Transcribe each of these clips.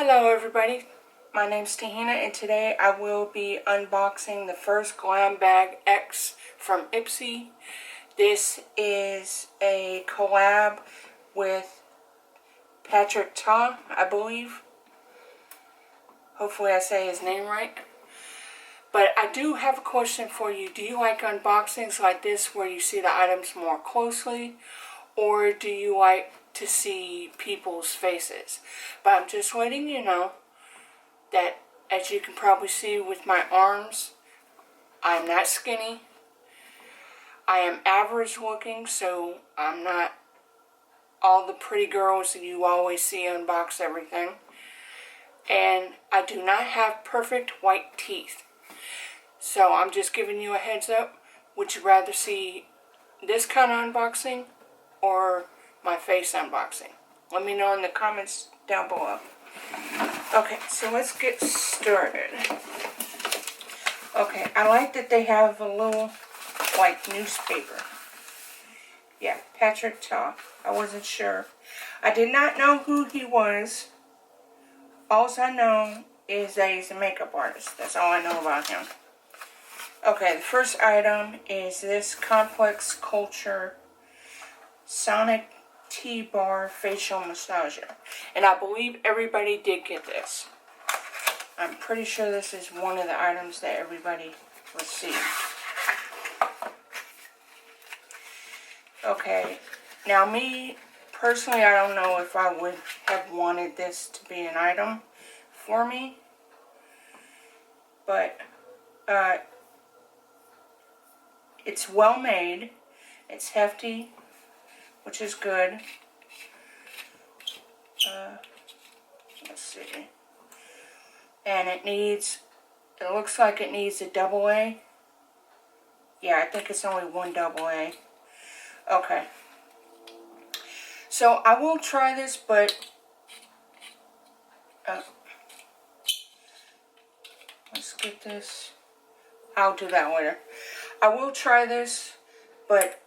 Hello everybody, my name's Tahina and today I will be unboxing the first Glam Bag X from Ipsy. This is a collab with Patrick Ta, I believe. Hopefully I say his name right. But I do have a question for you. Do you like unboxings like this where you see the items more closely? Or do you like to see people's faces? But I'm just letting you know that, as you can probably see with my arms, I'm not skinny. I am average looking, so I'm not all the pretty girls that you always see unbox everything. And I do not have perfect white teeth. So I'm just giving you a heads up. Would you rather see this kind of unboxing or my face unboxing? Let me know in the comments down below. Okay, so let's get started. Okay, I like that they have a little, like, newspaper. Yeah, Patrick Ta. I wasn't sure. I did not know who he was. All I know is that he's a makeup artist. That's all I know about him. Okay, the first item is this Complex Culture Sonic T-Bar Facial Massager. And I believe everybody did get this. I'm pretty sure this is one of the items that everybody received. Okay, now me, personally, I don't know if I would have wanted this to be an item for me. But, it's well made. It's hefty, which is good. Let's see. And it looks like it needs a AA. Yeah, I think it's only one AA. Okay. So I will try this, but let's get this. I'll do that later. I will try this, but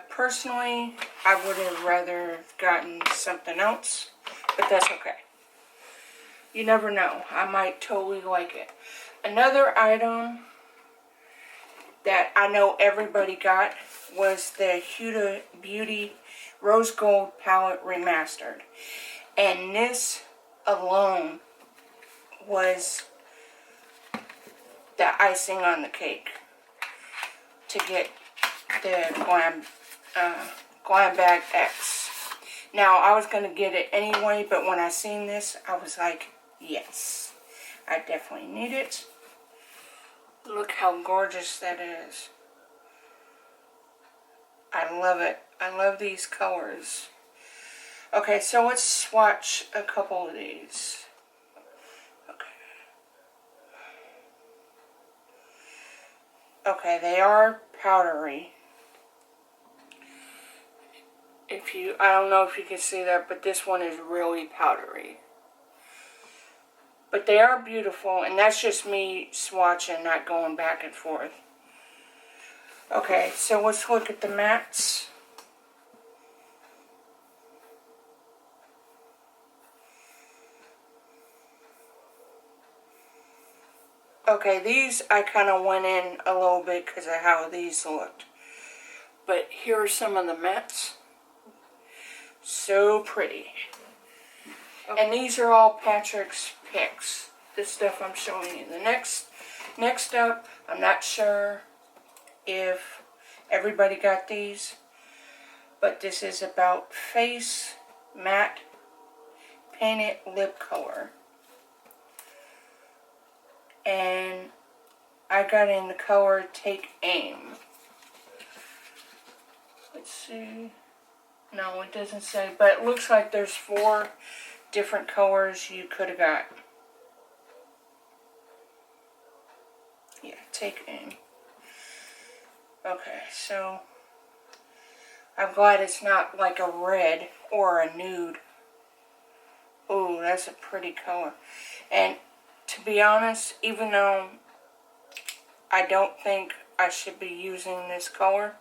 personally, I would have rather gotten something else, but that's okay. You never know. I might totally like it. Another item that I know everybody got was the Huda Beauty Rose Gold Palette Remastered. And this alone was the icing on the cake to get the Glam Bag X. Now, I was going to get it anyway, but when I seen this, I was like, yes, I definitely need it. Look how gorgeous that is. I love it. I love these colors. Okay, so let's swatch a couple of these. Okay, they are powdery. I don't know if you can see that, but this one is really powdery. But they are beautiful, and that's just me swatching, not going back and forth. Okay, so let's look at the mattes. Okay, these I kind of went in a little bit because of how these looked. But here are some of the mattes. So pretty. Okay. And these are all Patrick's picks. This stuff I'm showing you. The next up, I'm not sure if everybody got these, but this is About Face Matte Painted Lip Color. And I got in the color Take Aim. Let's see. No, it doesn't say, but it looks like there's 4 different colors you could have got. Yeah, Take Aim. Okay, so I'm glad it's not like a red or a nude. Ooh, that's a pretty color. And to be honest, even though I don't think I should be using this color,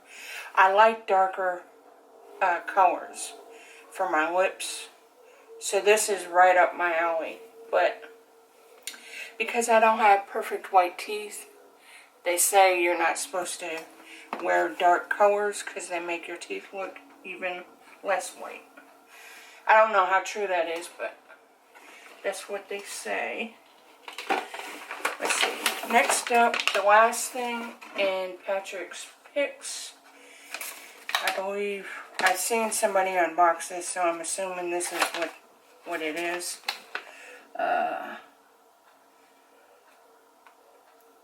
I like darker colors for my lips. So this is right up my alley. But because I don't have perfect white teeth, they say you're not supposed to wear dark colors because they make your teeth look even less white. I don't know how true that is, but that's what they say. Let's see. Next up, the last thing in Patrick's picks. I believe I've seen somebody unbox this, so I'm assuming this is what it is.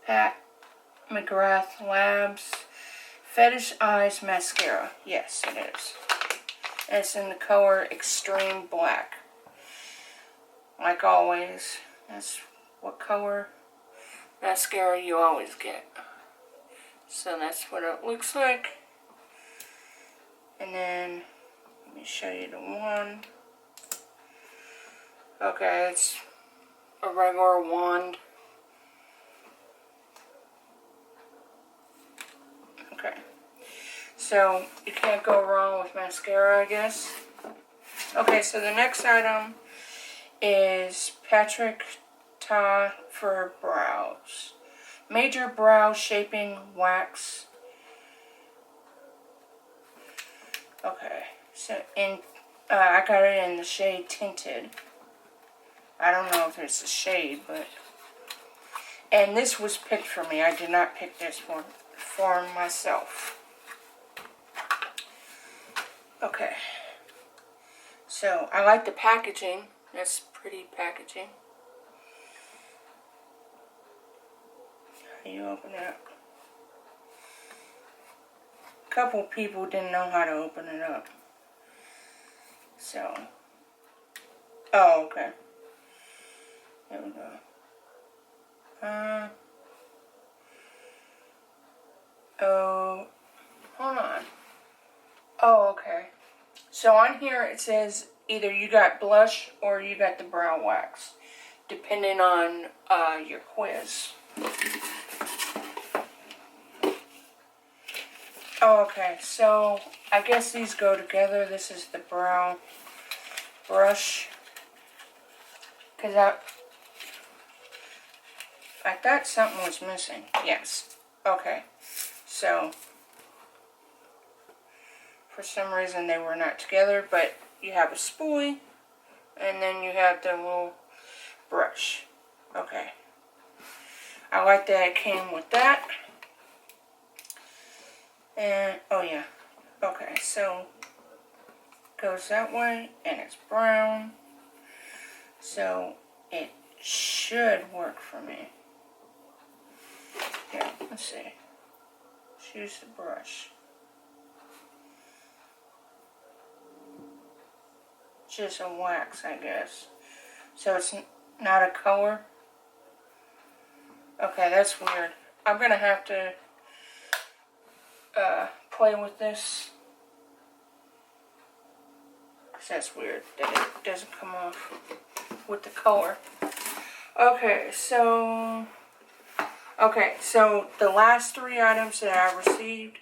Pat McGrath Labs Fetish Eyes Mascara. Yes, it is. And it's in the color Extreme Black. Like always, that's what color mascara you always get. So that's what it looks like. And then, let me show you the one. Okay, it's a regular wand. Okay. So, you can't go wrong with mascara, I guess. Okay, so the next item is Patrick Ta for brows. Major brow shaping wax. Okay, so I got it in the shade Tinted. I don't know if it's a shade, but... And this was picked for me. I did not pick this one for myself. Okay. So, I like the packaging. That's pretty packaging. How you open it up? A couple people didn't know how to open it up. So. Oh, okay. There we go. Oh, hold on. Oh, okay. So on here it says either you got blush or you got the brow wax, depending on your quiz. Oh, okay. So I guess these go together. This is the brow brush. Because I thought something was missing. Yes. Okay. So, for some reason they were not together, but you have a spoolie, and then you have the little brush. Okay. I like that it came with that. And, oh yeah. Okay, so, goes that way, and it's brown. So, it should work for me. Here, let's see. Choose the brush. Just a wax, I guess. So it's not a color. Okay, that's weird. I'm gonna have to play with this. Because that's weird that it doesn't come off with the color. Okay, so the last three items that I received,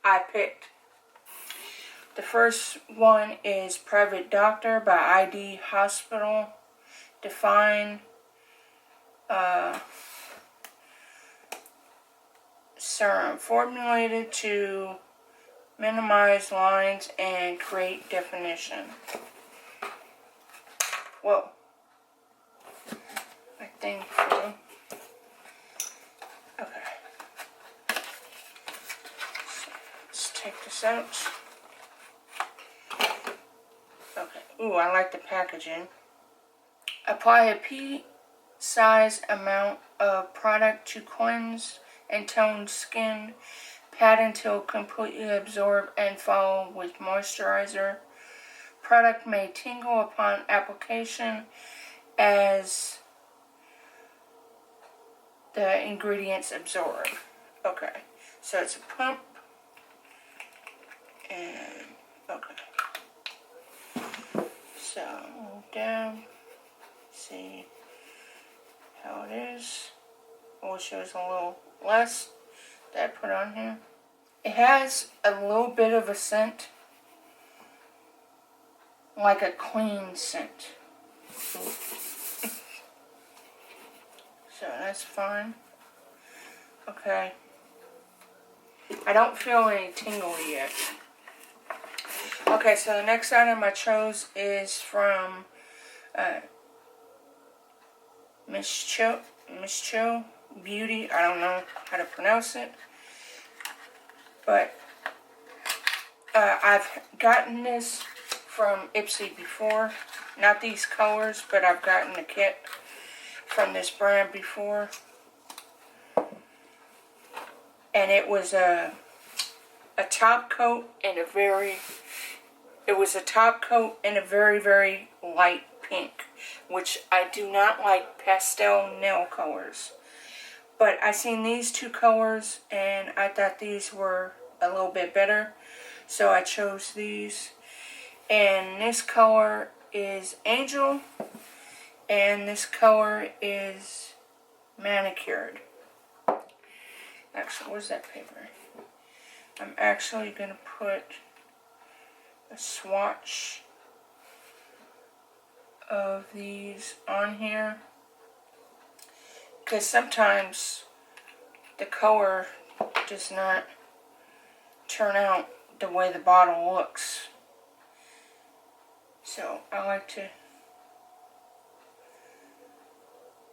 I picked. The first one is Private Doctor by ID Hospital. Define serum formulated to minimize lines and create definition. Whoa. I think so. Okay. Let's take this out. Okay. Ooh, I like the packaging. Apply a pea-sized amount of product to cleanse and tone skin. Pat until completely absorbed and follow with moisturizer. Product may tingle upon application as the ingredients absorb. Okay, so it's a pump. And, okay. So, down. See how it is. I wish it was a little less that I put on here. It has a little bit of a scent, like a clean scent. So that's fine. Okay. I don't feel any tingle yet. Okay, so the next item I chose is from Miss Cho Beauty. I don't know how to pronounce it. But I've gotten this from Ipsy before. Not these colors, but I've gotten the kit from this brand before. And it was a top coat and a very very light pink, which I do not like pastel nail colors. But I seen these two colors and I thought these were a little bit better, so I chose these. And this color is Angel, and this color is Manicured. Actually, where's that paper? I'm actually going to put a swatch of these on here, because sometimes the color does not turn out the way the bottle looks. So I like to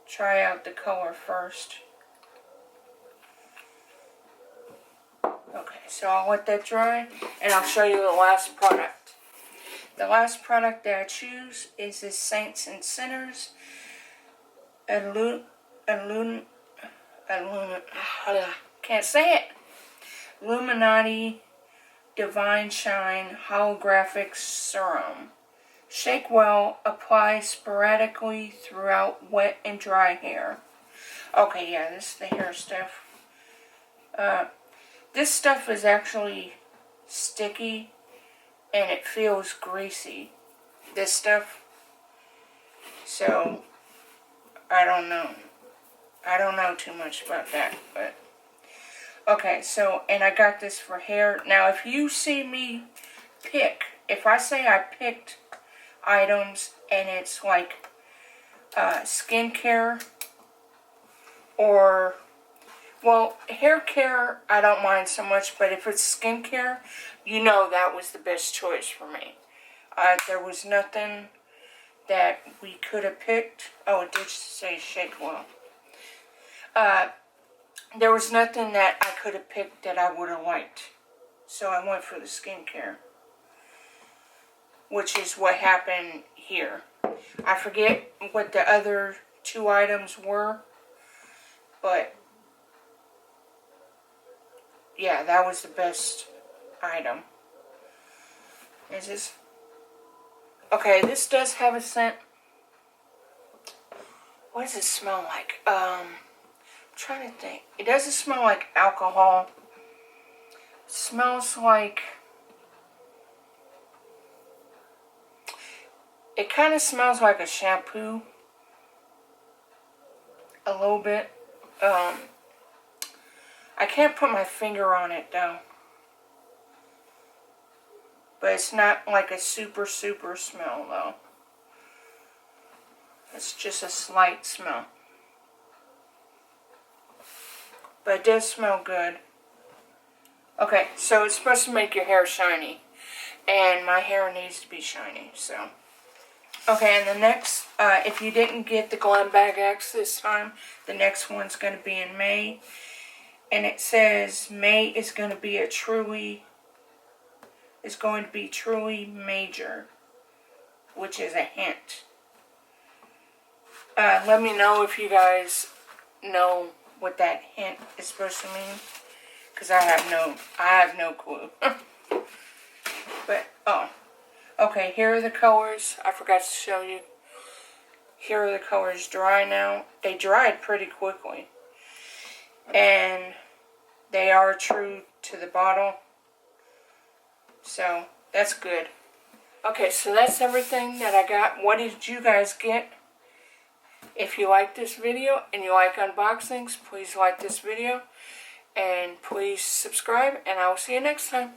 try out the color first. Okay, so I'll let that dry and I'll show you the last product. The last product that I choose is this Saints and Sinners can't say it. Illuminati Divine Shine Holographic Serum. Shake well, apply sporadically throughout wet and dry hair. Okay, yeah, this is the hair stuff. This stuff is actually sticky and it feels greasy. This stuff. So, I don't know. I don't know too much about that, but okay, so, and I got this for hair. Now, if you see me pick, if I say I picked items and it's like skincare or, well, hair care I don't mind so much, but if it's skincare, you know that was the best choice for me. There was nothing that we could have picked. Oh, it did say shake well. There was nothing that I could have picked that I would have liked. So I went for the skincare, which is what happened here. I forget what the other two items were, but yeah, that was the best item. Is this? Okay, this does have a scent. What does it smell like? I'm trying to think. It doesn't smell like alcohol. It smells like... It kind of smells like a shampoo. A little bit. I can't put my finger on it though. But it's not like a super smell though. It's just a slight smell. But it does smell good. Okay, so it's supposed to make your hair shiny. And my hair needs to be shiny, so. Okay, and the next, if you didn't get the Glam Bag X this time, the next one's going to be in May. And it says May is going to be truly major, which is a hint. Let me know if you guys know what that hint is supposed to mean, because I have no clue. But okay, here are the colors. I forgot to show you. Here are the colors dry now. They dried pretty quickly, and they are true to the bottle, so that's good. Okay, so that's everything that I got. What did you guys get? If you like this video and you like unboxings, please like this video and please subscribe, and I will see you next time.